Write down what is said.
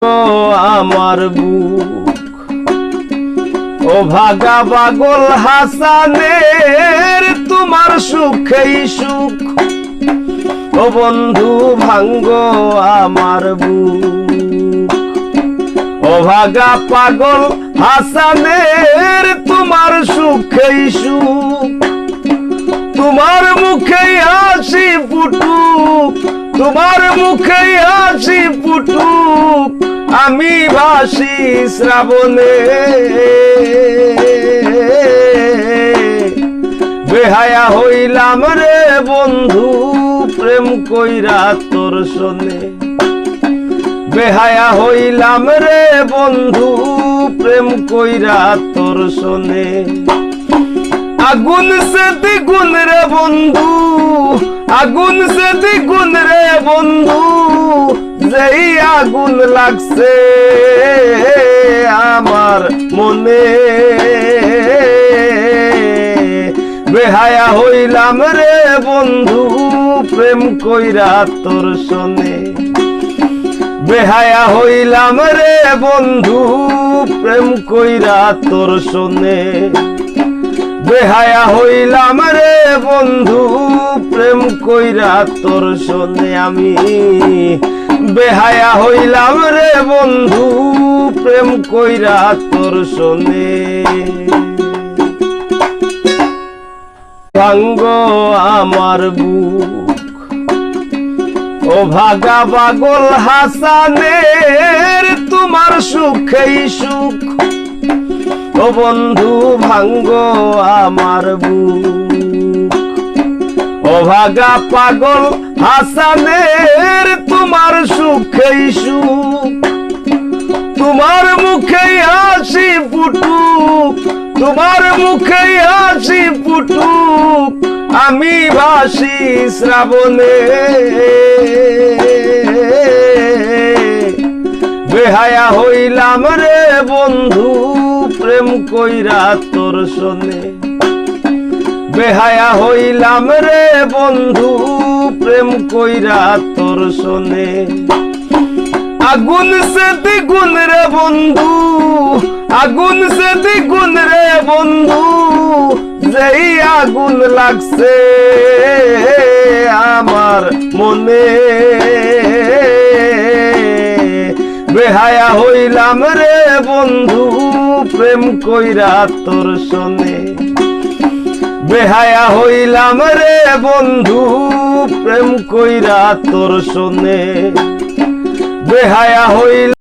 আমার বুক ও ভাগা পাগল হাসানের তোমার সুখেই সুখ ও বন্ধু ভাঙ্গো আমার বুক ও ভাগা পাগল হাসানের তোমার সুখেই সুখ তোমার মুখে হাসি ফুটুক তোমার মুখে হাসি ফুটুক আমি ভাসি শ্রাবণে বেহায়া হইলাম রে বন্ধু প্রেম কইরা তোর শোনে বেহায়া হইলাম রে বন্ধু প্রেম কইরা তোর শোনে আগুন সে দ্বিগুণ রে বন্ধু আগুন সে দ্বিগুণ রে বন্ধু যেই আগুন লাগছে আমার মনে বেহায়া হইলাম রে বন্ধু প্রেম কইরা তোর শোনে বেহায়া হইলাম রে বন্ধু প্রেম কইরা তোর শোনে বেহায়া হইলাম রে বন্ধু প্রেম কইরা তোর শোনে আমি বেহায়া হইলাম রে বন্ধু প্রেম কইরা তোর শোনে ভাঙ্গো আমার বুক ও ভাগা পাগল হাসানের তোমার সুখেই সুখ ও বন্ধু ভাঙ্গো আমার বুক ও ভাগা পাগল হাসানের তোমার সুখেই সুখ তোমার মুখে হাসি ফুটুক তোমার মুখে হাসি ফুটুক আমি ভাসি শ্রাবণে বেহায়া হইলাম রে বন্ধু প্রেম কইরা তোর শোনে বেহায়া হইলাম রে বন্ধু প্রেম কইরা তোর শোনে আগুন সে দ্বিগুণ রে বন্ধু আগুন সে দ্বিগুণ রে বন্ধু যেই আগুন লাগছে আমার মনে বেহায়া হইলাম রে বন্ধু প্রেম কইরা তোর শোনে বেহায়া হইলাম রে বন্ধু প্রেম কইরা তোর শোনে বেহায়া হইল